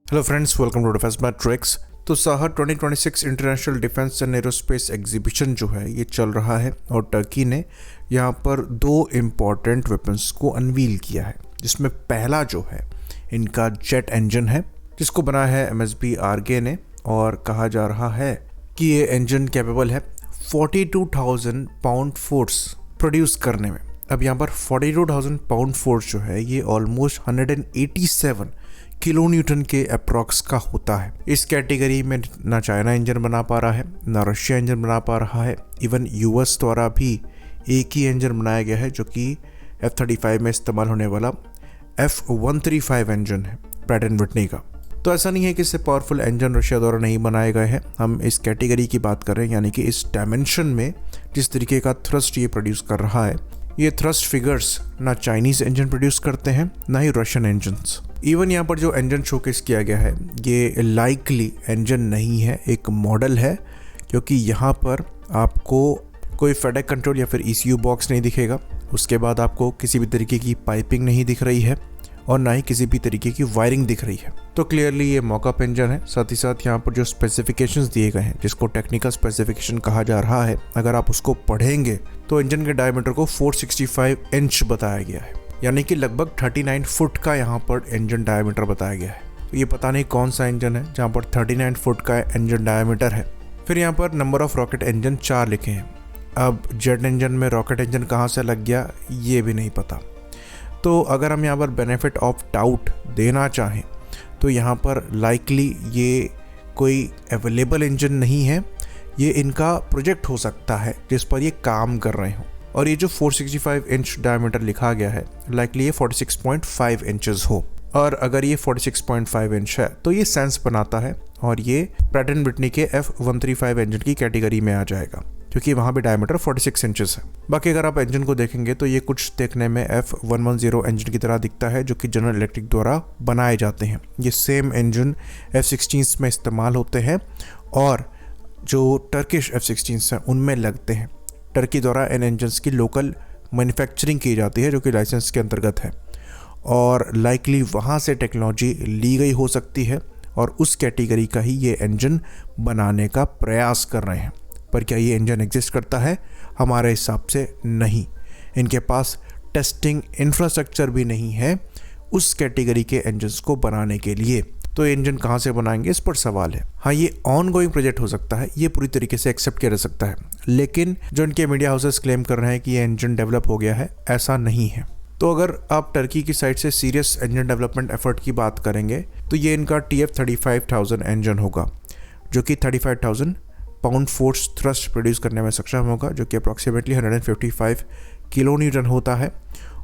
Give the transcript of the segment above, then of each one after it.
Hello friends, welcome to defence matrix. तो SAHA 2026 international defence and aerospace exhibition जो है ये चल रहा है और टर्की ने यहाँ पर दो इम्पॉर्टेंट वेपन्स को अनवील किया है, जिसमें पहला जो है इनका जेट इंजन है जिसको बनाया है MSB आर्गे ने, और कहा जा रहा है कि ये इंजन कैपेबल है 42,000 पाउंड फोर्स प्रोड्यूस करने में। अब यहाँ पर 42,000 पाउंड फोर्स जो है ये ऑलमोस्ट 187 किलो न्यूटन के अप्रॉक्स का होता है। इस कैटेगरी में ना चाइना इंजन बना पा रहा है, ना रशिया इंजन बना पा रहा है। इवन US द्वारा भी एक ही इंजन बनाया गया है जो कि F-35 में इस्तेमाल होने वाला F-135 इंजन है प्रैट एंड विटनी का। तो ऐसा नहीं है कि इससे पावरफुल इंजन रशिया द्वारा नहीं बनाए गए हैं। हम इस कैटेगरी की बात कर रहे हैं, यानी कि इस डायमेंशन में जिस तरीके का थ्रस्ट ये प्रोड्यूस कर रहा है, ये थ्रस्ट फिगर्स ना चाइनीज़ इंजन प्रोड्यूस करते हैं ना ही रशियन इंजन्स। इवन यहाँ पर जो इंजन शोकेस किया गया है ये लाइकली इंजन नहीं है, एक मॉडल है, क्योंकि यहाँ पर आपको कोई फेडेक कंट्रोल या फिर ECU बॉक्स नहीं दिखेगा। उसके बाद आपको किसी भी तरीके की पाइपिंग नहीं दिख रही है और ना ही किसी भी तरीके की वायरिंग दिख रही है। तो क्लियरली ये मॉकअप इंजन है। साथ ही साथ यहाँ पर जो स्पेसिफिकेशंस दिए गए हैं, जिसको टेक्निकल स्पेसिफिकेशन कहा जा रहा है, अगर आप उसको पढ़ेंगे तो इंजन के डायमीटर को 465 इंच बताया गया है, यानी कि लगभग 39 फुट का यहाँ पर इंजन डायमीटर बताया गया है। तो ये पता नहीं कौन सा इंजन है जहाँ पर 39 फुट का इंजन डायमीटर है। फिर यहाँ पर नंबर ऑफ रॉकेट इंजन 4 लिखे हैं। अब जेट इंजन में रॉकेट इंजन कहाँ से लग गया ये भी नहीं पता। तो अगर हम यहाँ पर बेनिफिट ऑफ डाउट देना चाहें तो यहाँ पर लाइकली ये कोई अवेलेबल इंजन नहीं है, ये इनका प्रोजेक्ट हो सकता है जिस पर ये काम कर रहे हों। और ये जो 465 इंच डायमीटर लिखा गया है, लाइकली ये 46.5 इंचेस हो। और अगर ये 46.5 इंच है तो ये सेंस बनाता है और ये प्रैट एंड विटनी के F-135 इंजन की कैटेगरी में आ जाएगा, क्योंकि वहाँ भी डायमीटर 46 इंचेस है। बाकी अगर आप इंजन को देखेंगे तो ये कुछ देखने में F-110 इंजन की तरह दिखता है, जो कि जनरल इलेक्ट्रिक द्वारा बनाए जाते हैं। ये सेम इंजन F-16 में इस्तेमाल होते हैं और जो टर्किश F-16 हैं उनमें लगते हैं। टर्की द्वारा इन इंजन्स की लोकल मैन्युफैक्चरिंग की जाती है, जो कि लाइसेंस के अंतर्गत है, और लाइकली वहाँ से टेक्नोलॉजी ली गई हो सकती है और उस कैटेगरी का ही ये इंजन बनाने का प्रयास कर रहे हैं। पर क्या ये इंजन एग्जिस्ट करता है? हमारे हिसाब से नहीं। इनके पास टेस्टिंग इंफ्रास्ट्रक्चर भी नहीं है उस कैटेगरी के इंजन्स को बनाने के लिए। तो ये इंजन कहाँ से बनाएंगे, इस पर सवाल है। हाँ, ये ऑन गोइंग प्रोजेक्ट हो सकता है, ये पूरी तरीके से एक्सेप्ट किया जा सकता है, लेकिन जो इनके मीडिया हाउसेस क्लेम कर रहे हैं कि ये इंजन डेवलप हो गया है, ऐसा नहीं है। तो अगर आप टर्की की साइड से सीरियस इंजन डेवलपमेंट एफर्ट की बात करेंगे तो ये इनका TF-35,000 इंजन होगा, जो कि 35,000 पाउंड फोर्स थ्रस्ट प्रोड्यूस करने में सक्षम होगा, जो कि अप्रॉक्सीमेटली 155 किलो न्यूटन होता है।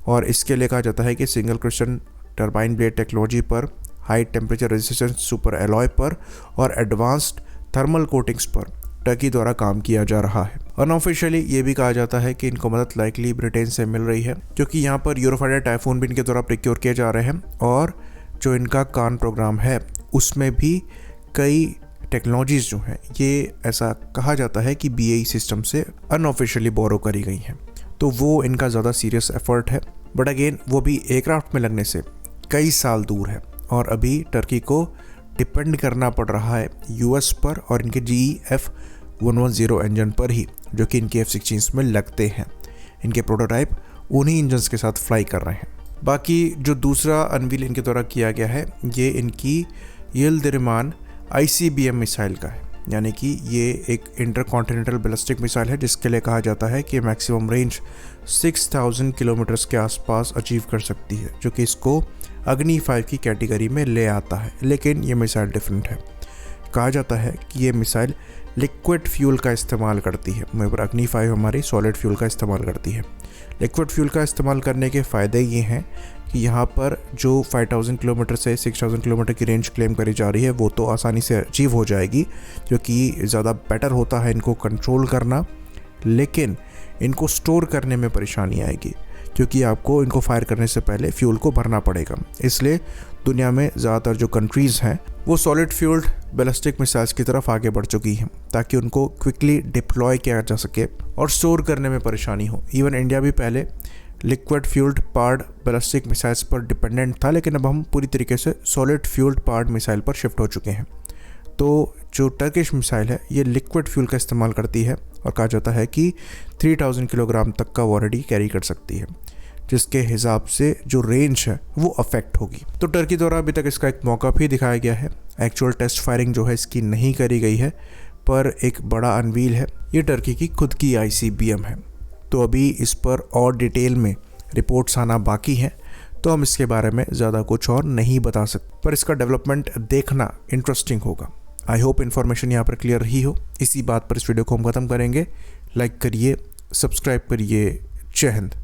और इसके लिए कहा जाता है कि single crystal turbine blade technology पर, high temperature resistance super alloy पर और एडवांस्ड थर्मल कोटिंग्स पर टर्की द्वारा काम किया जा रहा है। अनऑफिशियली ये भी कहा जाता है कि इनको मदद लाइकली ब्रिटेन से मिल रही है, क्योंकि यहाँ पर यूरोफाइटर टाइफून भी इनके द्वारा प्रिक्योर किए जा रहे हैं, और जो इनका कान प्रोग्राम है उसमें भी कई टेक्नोलॉजीज़ जो हैं ये ऐसा कहा जाता है कि BAE सिस्टम से अनऑफिशियली बोरो करी गई हैं। तो वो इनका ज़्यादा सीरियस एफर्ट है, बट अगेन वो भी एयरक्राफ्ट में लगने से कई साल दूर है और अभी टर्की को डिपेंड करना पड़ रहा है US पर और इनके GE F-110 इंजन पर ही, जो कि इनके F-16 में लगते हैं। इनके प्रोटोटाइप उन्हीं इंजन्स के साथ फ्लाई कर रहे हैं। बाकी जो दूसरा अनवील इनके द्वारा किया गया है ये इनकी यिल्दिरिमान ICBM मिसाइल का है, यानी कि ये एक इंटरकॉन्टिनेंटल बैलिस्टिक मिसाइल है, जिसके लिए कहा जाता है कि मैक्सिमम रेंज 6000 किलोमीटर्स के आसपास अचीव कर सकती है, जो कि इसको अग्नि 5 की कैटेगरी में ले आता है। लेकिन ये मिसाइल डिफरेंट है। कहा जाता है कि ये मिसाइल लिक्विड फ्यूल का इस्तेमाल करती है, वहीं पर अग्नि 5 हमारी सॉलिड फ्यूल का इस्तेमाल करती है। लिक्विड फ्यूल का इस्तेमाल करने के फ़ायदे ये हैं कि यहाँ पर जो 5000 किलोमीटर से 6000 किलोमीटर की रेंज क्लेम करी जा रही है वो तो आसानी से अचीव हो जाएगी, क्योंकि ज़्यादा बेटर होता है इनको कंट्रोल करना, लेकिन इनको स्टोर करने में परेशानी आएगी, क्योंकि आपको इनको फायर करने से पहले फ्यूल को भरना पड़ेगा। इसलिए दुनिया में ज़्यादातर जो कंट्रीज़ हैं वो सॉलिड फ्यूल्ड बैलिस्टिक मिसाइल्स की तरफ आगे बढ़ चुकी हैं, ताकि उनको क्विकली डिप्लॉय किया जा सके और स्टोर करने में परेशानी हो। इवन इंडिया भी पहले लिक्विड फ्यूल्ड पार्ड बैलिस्टिक मिसाइल्स पर डिपेंडेंट था, लेकिन अब हम पूरी तरीके से सॉलिड फ्यूल्ड पार्ड मिसाइल पर शिफ्ट हो चुके हैं। तो जो टर्किश मिसाइल है ये लिक्विड फ्यूल का इस्तेमाल करती है और कहा जाता है कि 3000 किलोग्राम तक का वॉरडी कैरी कर सकती है, जिसके हिसाब से जो रेंज है वो अफेक्ट होगी। तो टर्की द्वारा अभी तक इसका एक मौका भी दिखाया गया है। एक्चुअल टेस्ट फायरिंग जो है इसकी नहीं करी गई है, पर एक बड़ा अनवील है, ये टर्की की खुद की ICBM है। तो अभी इस पर और डिटेल में रिपोर्ट्स आना बाकी हैं, तो हम इसके बारे में ज़्यादा कुछ और नहीं बता सकते, पर इसका डेवलपमेंट देखना इंटरेस्टिंग होगा। आई होप इन्फॉर्मेशन यहाँ पर क्लियर रही हो। इसी बात पर इस वीडियो को हम ख़त्म करेंगे। लाइक करिए, सब्सक्राइब करिए। जय हिंद।